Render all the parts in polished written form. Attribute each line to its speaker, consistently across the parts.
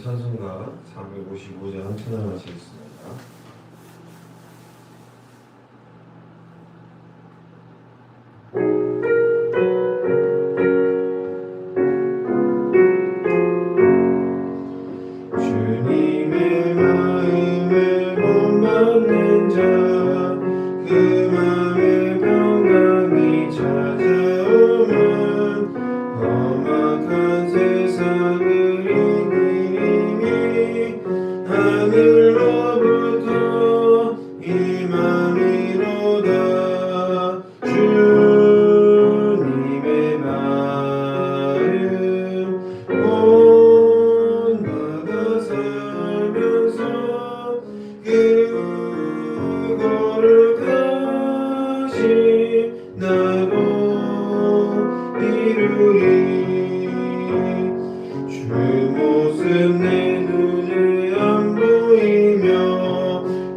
Speaker 1: 찬송가 455장 찬양하시겠습니다. 주님의 마음에 본받는 자, 그 마음에 평강이 찾아오면 험악한 세상을 이기니 하늘로부터 임함이로다. 주님의 마음 본받아 살면서 그 거룩하신 나도 이루리. 주 모습 내 눈에 안 보이며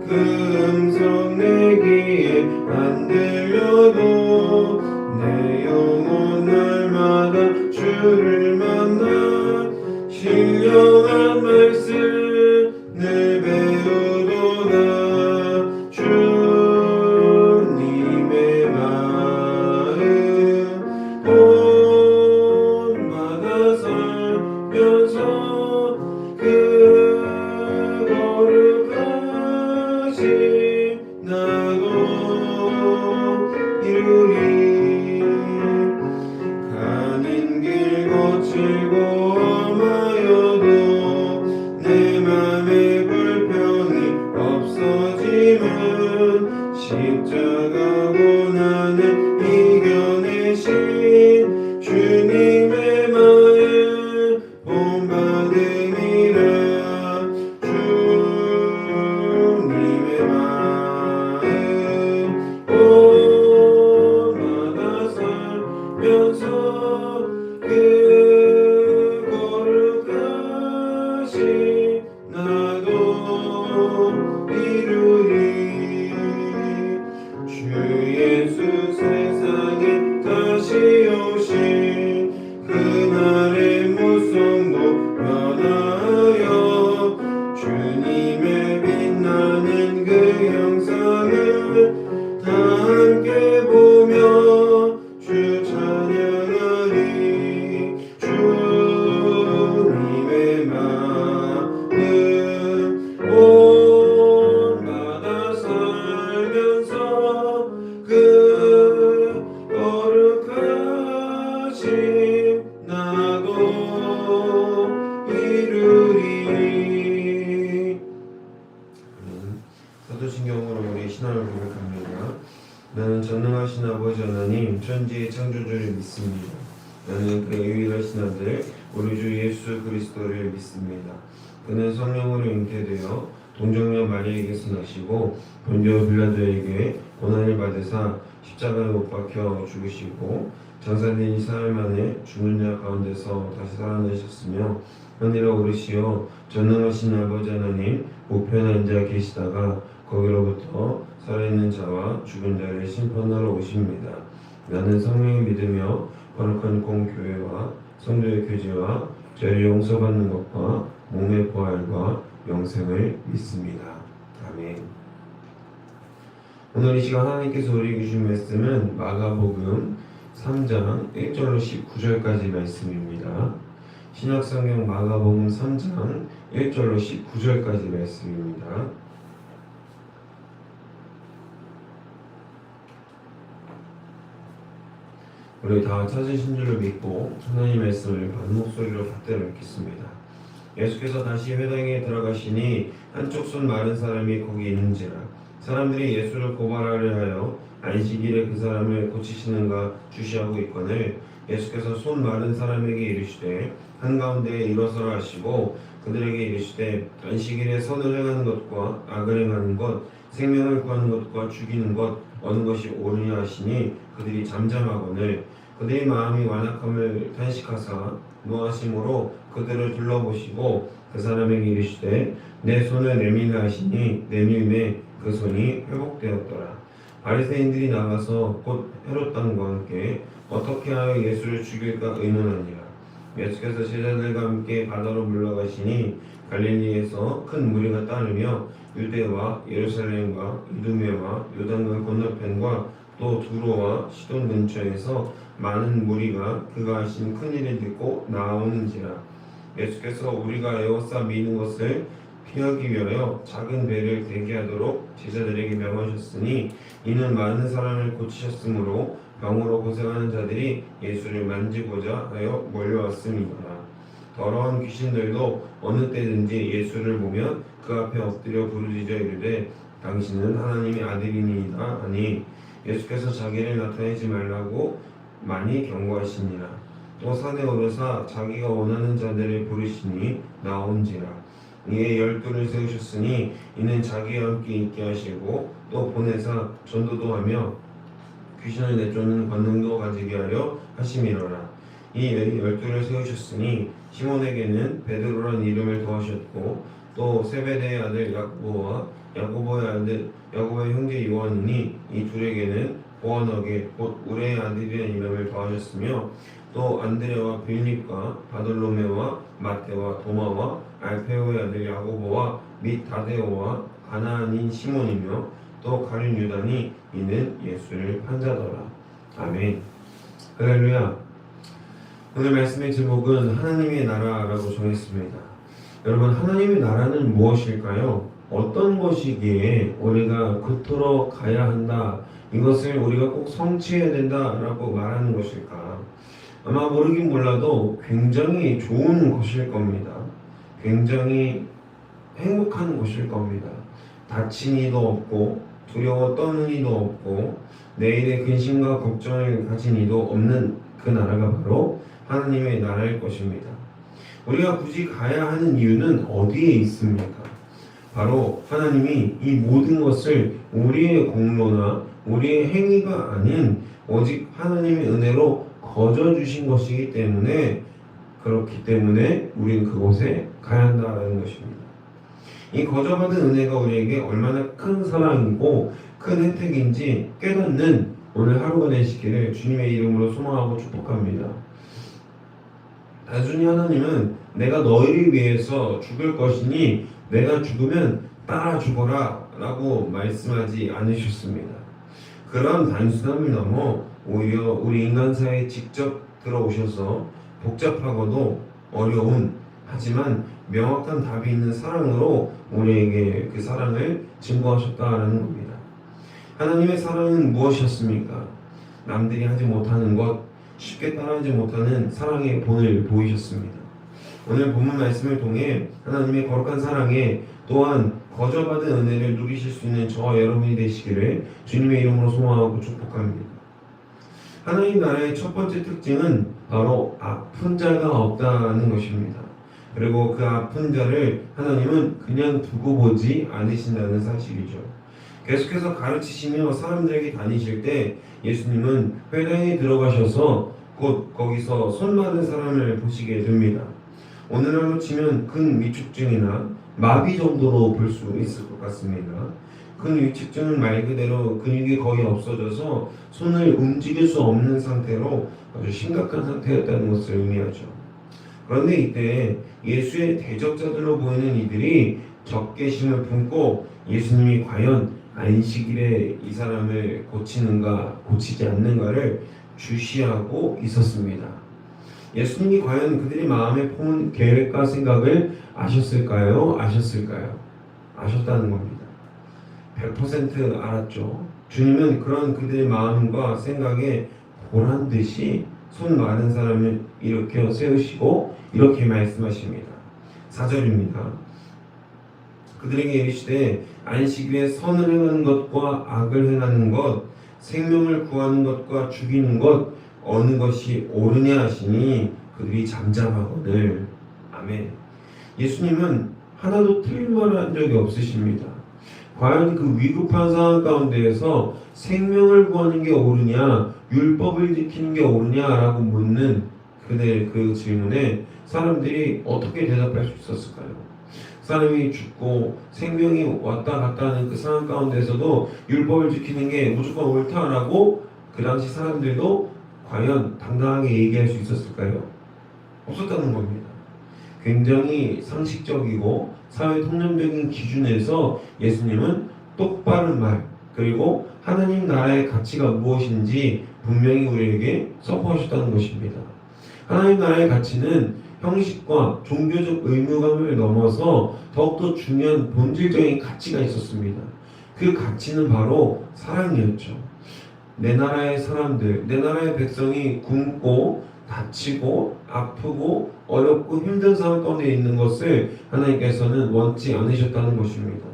Speaker 1: 그 음성 내 귀에 안 들려도 내 영혼 날마다 주를 만나 신령한 말씀을 배우도다. 주님의 마음 본받아 살면서 그 거룩하신 나도 이루리. 가는 길 거칠고 험하여도 내 맘에 불평이 없어짐은 십자가 고난을 이겨내신 주님의 마음 본받음이라. 주님의 마음 본받아 살면서 그 거룩하신 나도 이루리. 주 예수 세상에 다시 오신 그날의 무성도 변하여 주님의 빛나는 그 형상을 다 함께 보며 주 찬양하리. 주님의 마음 본받아 살면서 그 거룩하신 나도 이루리. 사도신경으로 우리 신앙을 고백합니다. 나는 전능하신 아버지 하나님 천지의 창조주를 믿습니다. 나는 그의 유일하신 아들 우리 주 예수 그리스도를 믿습니다. 그는 성령으로 잉태되어 동정녀 마리아에게서 나시고 본디오 빌라도에게 고난을 받으사 십자가에 못 박혀 죽으시고 장사된 4일 만에 죽는 자 가운데서 다시 살아나셨으며 하늘에 오르시어 전능하신 아버지 하나님 우편에 앉아 계시다가 거기로부터 살아있는 자와 죽은 자를 심판하러 오십니다. 나는 성령을 믿으며 거룩한 공교회와 성도의 교제와 죄를 용서받는 것과 몸의 부활과 영생을 믿습니다. 아멘. 오늘 이 시간 하나님께서 우리에게 주신 말씀은 마가복음 3장 1절로 19절까지 말씀입니다. 신약성경 마가복음 3장 1절로 19절까지 말씀입니다. 우리 다 찾으신 줄을 믿고 하나님의 말씀을 반 목소리로 받들어 읽겠습니다. 예수께서 다시 회당에 들어가시니 한쪽 손 마른 사람이 거기 있는지라. 사람들이 예수를 고발하려 하여 안식일에 그 사람을 고치시는가 주시하고 있거늘 예수께서 손 마른 사람에게 이르시되 한가운데에 일어서라 하시고 그들에게 이르시되 안식일에 선을 행하는 것과 악을 행하는 것 생명을 구하는 것과 죽이는 것 어느 것이 옳으냐 하시니 그들이 잠잠하거늘 그들의 마음이 완악함을 탄식하사 노하심으로 그들을 둘러보시고 그 사람에게 이르시되 내 손을 내밀라 하시니 내밀매 그 손이 회복되었더라. 바리새인들이 나가서 곧 헤롯 왕과 함께 어떻게 하여 예수를 죽일까 의논하니라. 예수께서 제자들과 함께 바다로 물러가시니 갈릴리에서 큰 무리가 따르며 유대와 예루살렘과 이두메와 요단강 건너편과 또 두로와 시돈 근처에서 많은 무리가 그가 하신 큰 일을 듣고 나오는지라. 예수께서 우리가 에워싸 미는 것을 피하기 위하여 작은 배를 대기하도록 제자들에게 명하셨으니 이는 많은 사람을 고치셨으므로 병으로 고생하는 자들이 예수를 만지고자 하여 몰려왔음이더라. 더러운 귀신들도 어느 때든지 예수를 보면 그 앞에 엎드려 부르짖어 이르되 당신은 하나님의 아들이니이다 하니 예수께서 자기를 나타내지 말라고 많이 경고하시니라. 또 산에 오르사 자기가 원하는 자들을 부르시니 나온지라. 이에 12를 세우셨으니 이는 자기와 함께 있게 하시고 또 보내사 전도도 하며 귀신을 내쫓는 권능도 가지게 하려 하심이로라. 이 12를 세우셨으니 시몬에게는 베드로란 이름을 더하셨고 또 세베대의 아들 야고보와 야고보의 아들 야고보의 형제 요한이니 이 둘에게는 보아너게 곧 우레의 아들이라는 이름을 더하셨으며 또 안드레와 빌립과 바돌로메와 마테와 도마와 알페오의 아들 야고보와 및 다데오와 가나안인 시몬이며 또 가룟 유다니 이는 예수를 판자더라. 아멘. 할렐루야. 오늘 말씀의 제목은 하나님의 나라라고 정했습니다. 여러분, 하나님의 나라는 무엇일까요? 어떤 것이기에 우리가 그토록 가야 한다, 이것을 우리가 꼭 성취해야 된다라고 말하는 것일까? 아마 모르긴 몰라도 굉장히 좋은 것일 겁니다. 굉장히 행복한 것일 겁니다. 다친 이도 없고 두려워 떠는 이도 없고 내일의 근심과 걱정을 가진 이도 없는 그 나라가 바로 하나님의 나라일 것입니다. 우리가 굳이 가야 하는 이유는 어디에 있습니까? 바로 하나님이 이 모든 것을 우리의 공로나 우리의 행위가 아닌 오직 하나님의 은혜로 거저 주신 것이기 때문에, 그렇기 때문에 우리는 그곳에 가야 한다는 것입니다. 이 거저 받은 은혜가 우리에게 얼마나 큰 사랑이고 큰 혜택인지 깨닫는 오늘 하루가 되시기를 주님의 이름으로 소망하고 축복합니다. 단순히 하나님은 내가 너희를 위해서 죽을 것이니 내가 죽으면 따라 죽어라 라고 말씀하지 않으셨습니다. 그런 단순함을 넘어 오히려 우리 인간사에 직접 들어오셔서 복잡하고도 어려운, 하지만 명확한 답이 있는 사랑으로 우리에게 그 사랑을 증거하셨다라는 겁니다. 하나님의 사랑은 무엇이었습니까? 남들이 하지 못하는 것, 쉽게 따라하지 못하는 사랑의 본을 보이셨습니다. 오늘 본문 말씀을 통해 하나님의 거룩한 사랑에 또한 거저받은 은혜를 누리실 수 있는 저와 여러분이 되시기를 주님의 이름으로 소망하고 축복합니다. 하나님 나라의 첫 번째 특징은 바로 아픈 자가 없다는 것입니다. 그리고 그 아픈 자를 하나님은 그냥 두고 보지 않으신다는 사실이죠. 계속해서 가르치시며 사람들에게 다니실 때 예수님은 회당에 들어가셔서 곧 거기서 손 마른 사람을 보시게 됩니다. 오늘날로 치면 근위축증이나 마비 정도로 볼 수 있을 것 같습니다. 근위축증은 말 그대로 근육이 거의 없어져서 손을 움직일 수 없는 상태로 아주 심각한 상태였다는 것을 의미하죠. 그런데 이때 예수의 대적자들로 보이는 이들이 적개심을 품고 예수님이 과연 안식일에 이 사람을 고치는가 고치지 않는가를 주시하고 있었습니다. 예수님이 과연 그들의 마음에 품은 계획과 생각을 아셨을까요? 아셨다는 겁니다. 100% 알았죠. 주님은 그런 그들의 마음과 생각에 보란듯이 손 마른 사람을 일으켜 세우시고 이렇게 말씀하십니다. 4절입니다. 그들에게 이르시되 안식일에 선을 행하는 것과 악을 행하는 것, 생명을 구하는 것과 죽이는 것 어느 것이 옳으냐 하시니 그들이 잠잠하거늘. 아멘. 예수님은 하나도 틀린 말을 한 적이 없으십니다. 과연 그 위급한 상황 가운데에서 생명을 구하는 게 옳으냐, 율법을 지키는 게 옳으냐라고 묻는 그들 그 질문에 사람들이 어떻게 대답할 수 있었을까요? 사람이 죽고 생명이 왔다 갔다 하는 그 상황 가운데서도 율법을 지키는 게 무조건 옳다라고 그 당시 사람들도 과연 당당하게 얘기할 수 있었을까요? 없었다는 겁니다. 굉장히 상식적이고 사회 통념적인 기준에서 예수님은 똑바른 말, 그리고 하나님 나라의 가치가 무엇인지 분명히 우리에게 선포하셨다는 것입니다. 하나님 나라의 가치는 형식과 종교적 의무감을 넘어서 더욱더 중요한 본질적인 가치가 있었습니다. 그 가치는 바로 사랑이었죠. 내 나라의 사람들, 내 나라의 백성이 굶고 다치고 아프고 어렵고 힘든 상황 가운데 있는 것을 하나님께서는 원치 않으셨다는 것입니다.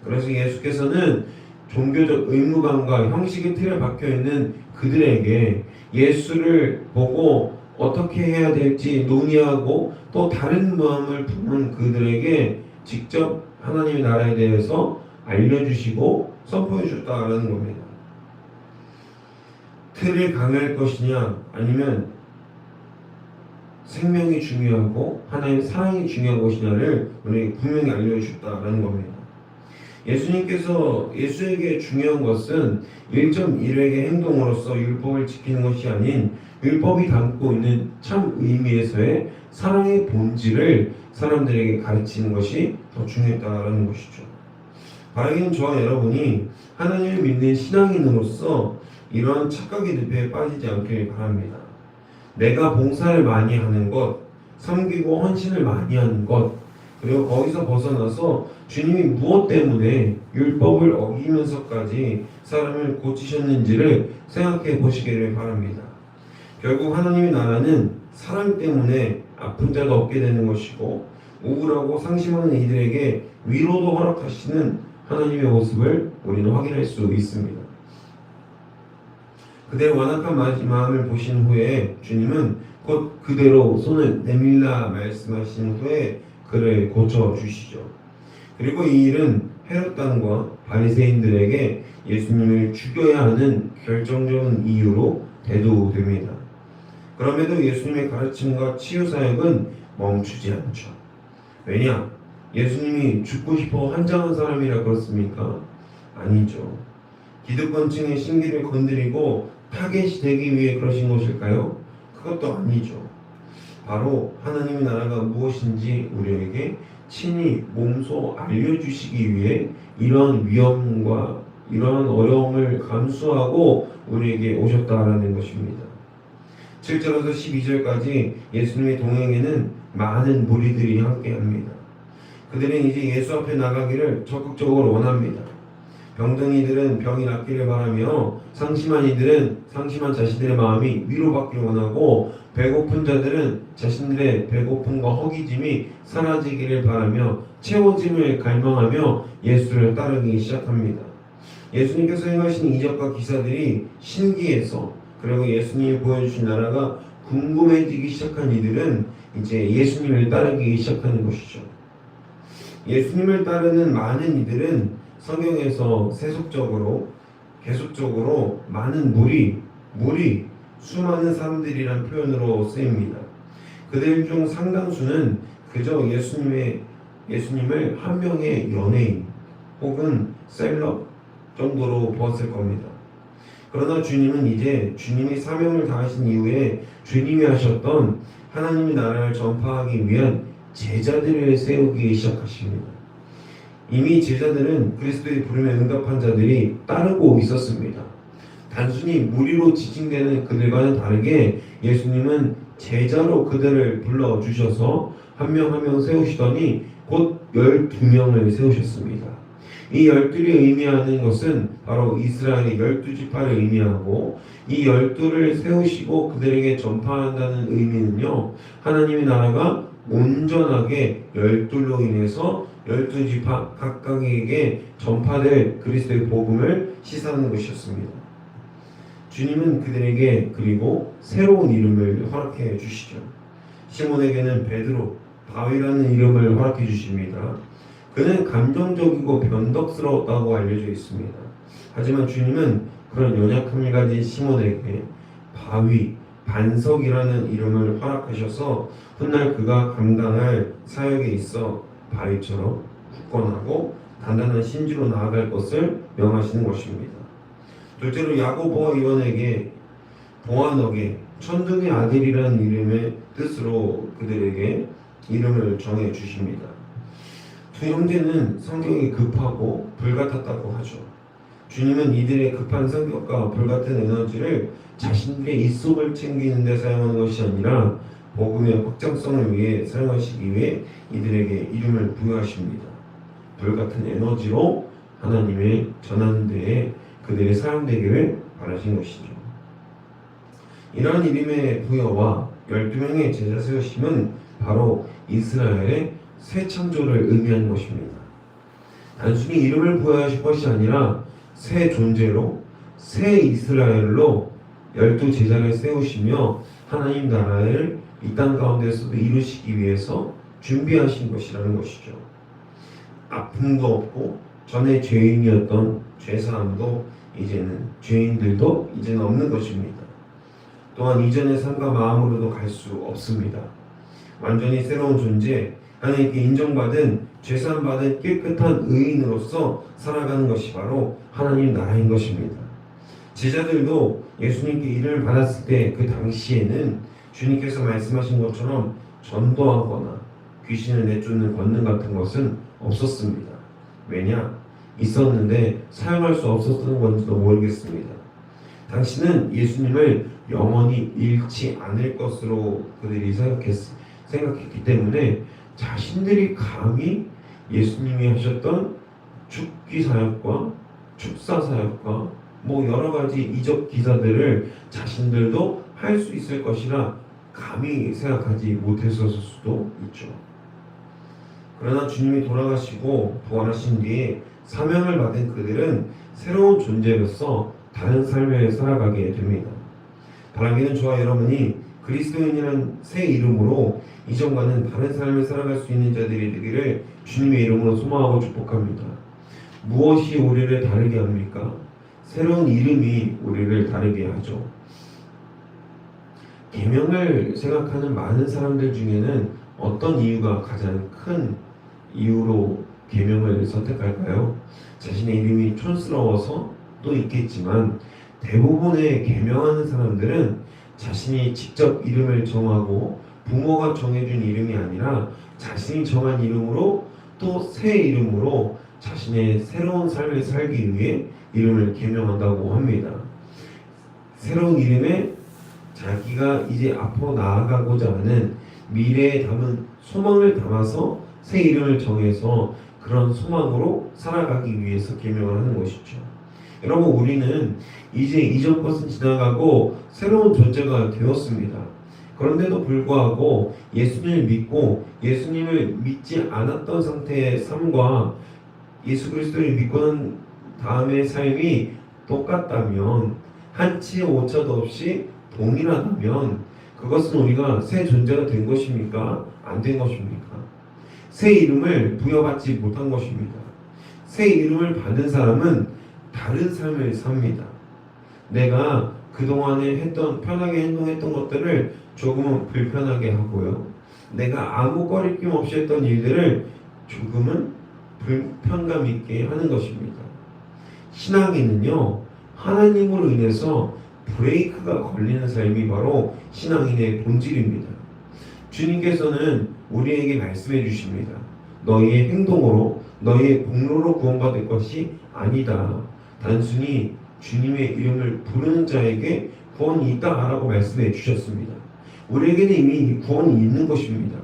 Speaker 1: 그래서 예수께서는 종교적 의무감과 형식의 틀에 박혀있는 그들에게 예수를 보고 어떻게 해야 될지 논의하고 또 다른 마음을 품은 그들에게 직접 하나님의 나라에 대해서 알려주시고 선포해 주셨다라는 겁니다. 틀을 강요할 것이냐 아니면 생명이 중요하고 하나님의 사랑이 중요한 것이냐를 우리에게 분명히 알려주셨다라는 겁니다. 예수님께서 예수에게 중요한 것은 1.1획의 행동으로서 율법을 지키는 것이 아닌 율법이 담고 있는 참 의미에서의 사랑의 본질을 사람들에게 가르치는 것이 더 중요했다라는 것이죠. 바라기는 저와 여러분이 하나님을 믿는 신앙인으로서 이러한 착각의 늪에 빠지지 않길 바랍니다. 내가 봉사를 많이 하는 것, 섬기고 헌신을 많이 하는 것, 그리고 거기서 벗어나서 주님이 무엇 때문에 율법을 어기면서까지 사람을 고치셨는지를 생각해 보시기를 바랍니다. 결국 하나님의 나라는 사랑 때문에 아픈 자가 없게 되는 것이고 우울하고 상심하는 이들에게 위로도 허락하시는 하나님의 모습을 우리는 확인할 수 있습니다. 그대의 완악한 마음을 보신 후에 주님은 곧 그대로 손을 내밀라 말씀하신 후에 그를 고쳐주시죠. 그리고 이 일은 헤롯 왕과 바리새인들에게 예수님을 죽여야 하는 결정적인 이유로 대두됩니다. 그럼에도 예수님의 가르침과 치유 사역은 멈추지 않죠. 왜냐? 예수님이 죽고 싶어 환장한 사람이라 그렇습니까? 아니죠. 기득권층의 심기를 건드리고 타겟이 되기 위해 그러신 것일까요? 그것도 아니죠. 바로 하나님의 나라가 무엇인지 우리에게 친히 몸소 알려주시기 위해 이러한 위험과 이러한 어려움을 감수하고 우리에게 오셨다라는 것입니다. 7절에서 12절까지 예수님의 동행에는 많은 무리들이 함께합니다. 그들은 이제 예수 앞에 나가기를 적극적으로 원합니다. 병든 이들은 병이 낫기를 바라며 상심한 이들은 상심한 자신들의 마음이 위로받기를 원하고 배고픈 자들은 자신들의 배고픔과 허기짐이 사라지기를 바라며 채워짐을 갈망하며 예수를 따르기 시작합니다. 예수님께서 행하신 이적과 기사들이 신기해서 그리고 예수님이 보여주신 나라가 궁금해지기 시작한 이들은 이제 예수님을 따르기 시작하는 것이죠. 예수님을 따르는 많은 이들은 성경에서 계속적으로 많은 무리, 수많은 사람들이란 표현으로 쓰입니다. 그들 중 상당수는 그저 예수님을 한 명의 연예인 혹은 셀럽 정도로 보았을 겁니다. 그러나 주님은 이제 주님이 사명을 다하신 이후에 주님이 하셨던 하나님의 나라를 전파하기 위한 제자들을 세우기 시작하십니다. 이미 제자들은 그리스도의 부름에 응답한 자들이 따르고 있었습니다. 단순히 무리로 지칭되는 그들과는 다르게 예수님은 제자로 그들을 불러주셔서 한 명 한 명 세우시더니 곧 12명을 세우셨습니다. 이 12를 의미하는 것은 바로 이스라엘의 12지파를 의미하고 이 12를 세우시고 그들에게 전파한다는 의미는요, 하나님의 나라가 온전하게 12로 인해서 12지파 각각에게 전파될 그리스도의 복음을 시사하는 것이었습니다. 주님은 그들에게 그리고 새로운 이름을 허락해 주시죠. 시몬에게는 베드로, 바위라는 이름을 허락해 주십니다. 그는 감정적이고 변덕스러웠다고 알려져 있습니다. 하지만 주님은 그런 연약함을 가진 시몬에게 바위, 반석이라는 이름을 허락하셔서 훗날 그가 감당할 사역에 있어 바위처럼 굳건하고 단단한 심지로 나아갈 것을 명하시는 것입니다. 둘째로 야고보와 요한에게 보아너게 천둥의 아들이라는 이름의 뜻으로 그들에게 이름을 정해 주십니다. 두 형제는 성격이 급하고 불같았다고 하죠. 주님은 이들의 급한 성격과 불같은 에너지를 자신들의 입속을 챙기는 데 사용하는 것이 아니라 복음의 확장성을 위해 사용하시기 위해 이들에게 이름을 부여하십니다. 불같은 에너지로 하나님의 전하는 데에 그들이 사용되기를 바라신 것이죠. 이러한 이름의 부여와 12명의 제자 세우심은 바로 이스라엘의 새 창조를 의미하는 것입니다. 단순히 이름을 부여하실 것이 아니라 새 존재로 새 이스라엘로 12제자를 세우시며 하나님 나라를 이 땅 가운데서도 이루시기 위해서 준비하신 것이라는 것이죠. 아픔도 없고 전에 죄인이었던 죄사함도 죄인들도 이제는 없는 것입니다. 또한 이전의 삶과 마음으로도 갈 수 없습니다. 완전히 새로운 존재, 하나님께 인정받은 죄사함받은 깨끗한 의인으로서 살아가는 것이 바로 하나님 나라인 것입니다. 제자들도 예수님께 이름을 받았을 때 그 당시에는 주님께서 말씀하신 것처럼 전도하거나 귀신을 내쫓는 권능 같은 것은 없었습니다. 왜냐? 있었는데 사용할 수 없었던 건지도 모르겠습니다. 당신은 예수님을 영원히 잃지 않을 것으로 그들이 생각했기 때문에 자신들이 감히 예수님이 하셨던 죽기 사역과 축사 사역과 여러 가지 이적 기사들을 자신들도 할 수 있을 것이라 감히 생각하지 못했었을 수도 있죠. 그러나 주님이 돌아가시고 부활하신 뒤에 사명을 받은 그들은 새로운 존재로서 다른 삶을 살아가게 됩니다. 바라기는 저와 여러분이 그리스도인이라는 새 이름으로 이전과는 다른 삶을 살아갈 수 있는 자들이 되기를 주님의 이름으로 소망하고 축복합니다. 무엇이 우리를 다르게 합니까? 새로운 이름이 우리를 다르게 하죠. 계명을 생각하는 많은 사람들 중에는 어떤 이유가 가장 큰 이유로 계명을 선택할까요? 자신의 이름이 촌스러워서 또 있겠지만 대부분의 계명하는 사람들은 자신이 직접 이름을 정하고 부모가 정해준 이름이 아니라 자신이 정한 이름으로 또 새 이름으로 자신의 새로운 삶을 살기 위해 이름을 계명한다고 합니다. 새로운 이름에 자기가 이제 앞으로 나아가고자 하는 미래에 담은 소망을 담아서 새 이름을 정해서 그런 소망으로 살아가기 위해서 계명을 하는 것이죠. 여러분, 우리는 이제 이전 것은 지나가고 새로운 존재가 되었습니다. 그런데도 불구하고 예수님을 믿고 예수님을 믿지 않았던 상태의 삶과 예수 그리스도를 믿고 난 다음의 삶이 똑같다면, 한치의 오차도 없이 동일하다면 그것은 우리가 새 존재가 된 것입니까? 안 된 것입니까? 새 이름을 부여받지 못한 것입니다. 새 이름을 받은 사람은 다른 삶을 삽니다. 내가 그동안에 편하게 행동했던 것들을 조금은 불편하게 하고요. 내가 아무 거리낌 없이 했던 일들을 조금은 불편감 있게 하는 것입니다. 신앙인은요, 하나님으로 인해서 브레이크가 걸리는 삶이 바로 신앙인의 본질입니다. 주님께서는 우리에게 말씀해 주십니다. 너희의 행동으로, 너희의 공로로 구원받을 것이 아니다. 단순히 주님의 이름을 부르는 자에게 구원이 있다라고 말씀해 주셨습니다. 우리에게는 이미 구원이 있는 것입니다.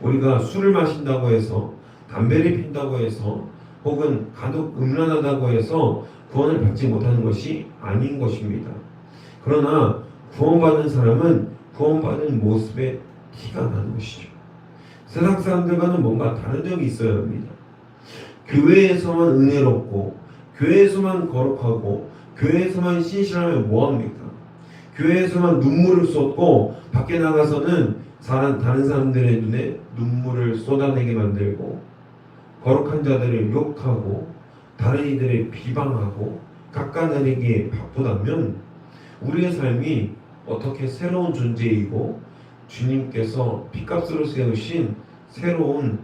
Speaker 1: 우리가 술을 마신다고 해서, 담배를 핀다고 해서, 혹은 간혹 음란하다고 해서 구원을 받지 못하는 것이 아닌 것입니다. 그러나 구원받은 사람은 구원받은 모습에 티가 나는 것이죠. 세상 사람들과는 뭔가 다른 점이 있어야 합니다. 교회에서만 은혜롭고, 교회에서만 거룩하고, 교회에서만 신실하면 뭐합니까? 교회에서만 눈물을 쏟고 밖에 나가서는 다른 사람들의 눈에 눈물을 쏟아내게 만들고, 거룩한 자들을 욕하고 다른 이들을 비방하고 깎아내리기에 바쁘다면 우리의 삶이 어떻게 새로운 존재이고 주님께서 피값으로 세우신 새로운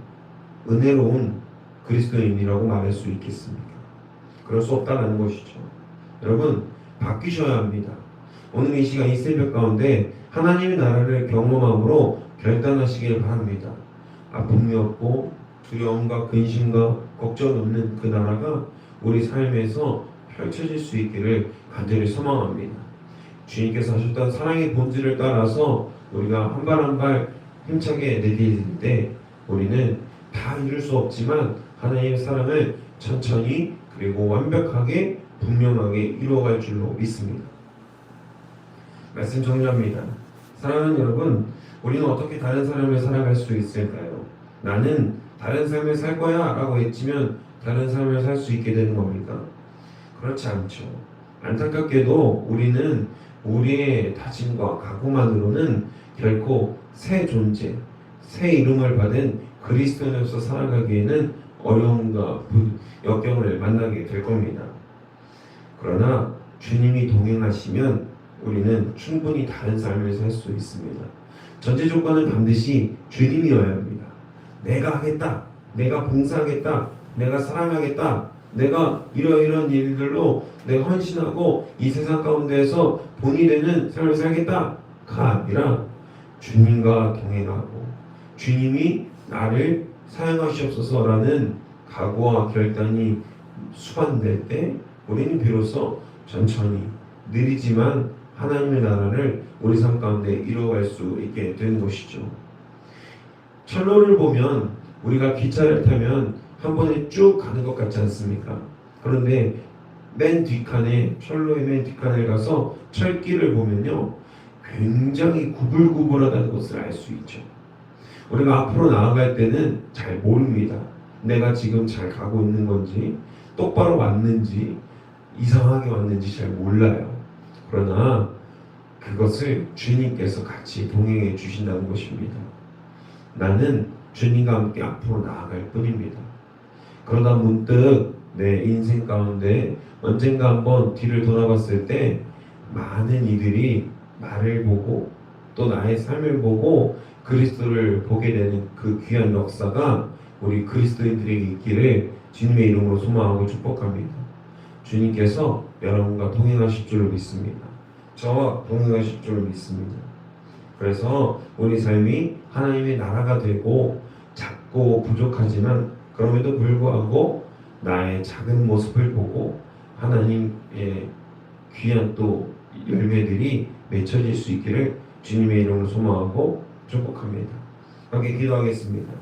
Speaker 1: 은혜로운 그리스도인이라고 말할 수 있겠습니까? 그럴 수 없다는 것이죠. 여러분, 바뀌셔야 합니다. 오늘 이 시간 이 새벽 가운데 하나님의 나라를 경험함으로 결단하시길 바랍니다. 아픔이 없고 두려움과 근심과 걱정이 없는 그 나라가 우리 삶에서 펼쳐질 수 있기를 간절히 소망합니다. 주님께서 하셨던 사랑의 본질을 따라서 우리가 한 발 한 발 힘차게 내디딜 때 우리는 다 이룰 수 없지만 하나님의 사랑을 천천히 그리고 완벽하게 분명하게 이루어갈 줄로 믿습니다. 말씀 정리합니다. 사랑하는 여러분, 우리는 어떻게 다른 사람을 살아갈 수 있을까요? 나는 다른 삶을 살 거야 라고 외치면 다른 삶을 살 수 있게 되는 겁니까? 그렇지 않죠. 안타깝게도 우리는 우리의 다짐과 각오만으로는 결코 새 존재, 새 이름을 받은 그리스도인으로서 살아가기에는 어려움과 역경을 만나게 될 겁니다. 그러나 주님이 동행하시면 우리는 충분히 다른 삶을 살 수 있습니다. 전제 조건은 반드시 주님이어야 합니다. 내가 하겠다, 내가 봉사하겠다, 내가 사랑하겠다, 내가 이러이러한 일들로 내가 헌신하고 이 세상 가운데에서 본이 되는 삶을 살겠다가 아니라 주님과 동행하고 주님이 나를 사용하시옵소서라는 각오와 결단이 수반될 때 우리는 비로소 천천히 느리지만 하나님의 나라를 우리 삶 가운데 이루어갈 수 있게 되는 것이죠. 철로를 보면 우리가 기차를 타면 한 번에 쭉 가는 것 같지 않습니까? 그런데 맨 뒷칸에 철로의 맨 뒷칸에 가서 철길을 보면요 굉장히 구불구불하다는 것을 알 수 있죠. 우리가 앞으로 나아갈 때는 잘 모릅니다. 내가 지금 잘 가고 있는 건지 똑바로 왔는지 이상하게 왔는지 잘 몰라요. 그러나 그것을 주님께서 같이 동행해 주신다는 것입니다. 나는 주님과 함께 앞으로 나아갈 뿐입니다. 그러다 문득 내 인생 가운데 언젠가 한번 뒤를 돌아봤을 때 많은 이들이 나를 보고 또 나의 삶을 보고 그리스도를 보게 되는 그 귀한 역사가 우리 그리스도인들에게 있기를 주님의 이름으로 소망하고 축복합니다. 주님께서 여러분과 동행하실 줄로 믿습니다. 저와 동행하실 줄로 믿습니다. 그래서 우리 삶이 하나님의 나라가 되고 작고 부족하지만 그럼에도 불구하고 나의 작은 모습을 보고 하나님의 귀한 또 열매들이 맺혀질 수 있기를 주님의 이름으로 소망하고 축복합니다. 함께 기도하겠습니다.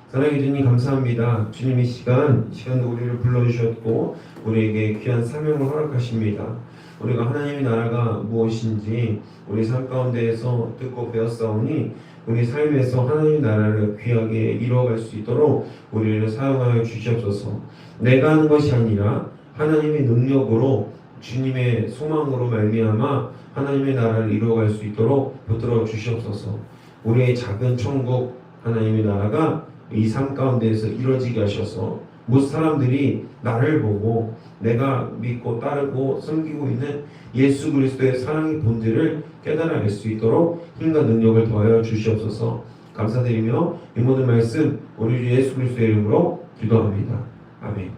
Speaker 1: 사랑해 주님 감사합니다. 주님이 시간도 우리를 불러주셨고 우리에게 귀한 사명을 허락하십니다. 우리가 하나님의 나라가 무엇인지 우리 삶 가운데에서 듣고 배웠사오니 우리 삶에서 하나님의 나라를 귀하게 이루어갈 수 있도록 우리를 사용하여 주시옵소서. 내가 하는 것이 아니라 하나님의 능력으로 주님의 소망으로 말미암아 하나님의 나라를 이루어갈 수 있도록 붙들어 주시옵소서. 우리의 작은 천국 하나님의 나라가 이 삶 가운데에서 이루어지게 하셔서 모든 사람들이 나를 보고 내가 믿고 따르고 섬기고 있는 예수 그리스도의 사랑의 본질을 깨달아낼 수 있도록 힘과 능력을 더하여 주시옵소서. 감사드리며 이 모든 말씀 우리 주 예수 그리스도의 이름으로 기도합니다. 아멘.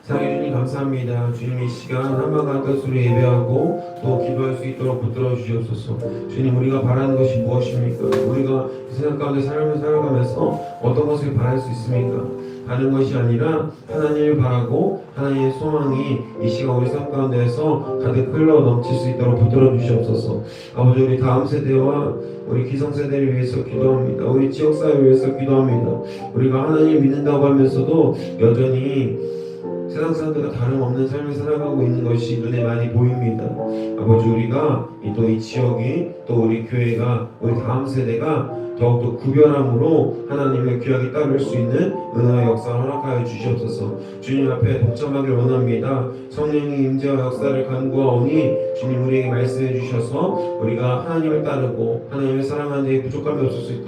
Speaker 1: 사랑해 주님 감사합니다. 주님 이 시간 한마디한 뜻으로 예배하고 또 기도할 수 있도록 붙들어 주시옵소서. 주님 우리가 바라는 것이 무엇입니까? 우리가 이 세상 가운데 삶을 살아가면서 어떤 것을 바랄 수 있습니까? 다른 것이 아니라 하나님을 바라고 하나님의 소망이 이 시간 우리 삶 가운데에서 가득 흘러 넘칠 수 있도록 붙들어 주시옵소서. 아버지 우리 다음 세대와 우리 기성세대를 위해서 기도합니다. 우리 지역사회를 위해서 기도합니다. 우리가 하나님을 믿는다고 하면서도 여전히 세상 사람들과 다름없는 삶을 살아가고 있는 것이 눈에 많이 보입니다. 아버지 우리가 또 이 지역이 또 우리 교회가 우리 다음 세대가 더욱더 구별함으로 하나님을 귀하게 따를 수 있는 은혜의 역사를 허락하여 주시옵소서. 주님 앞에 동참하길 원합니다. 성령의 임재와 역사를 간구하오니 주님 우리에게 말씀해 주셔서 우리가 하나님을 따르고 하나님을 사랑하는 데 부족함이 없을 수 있도록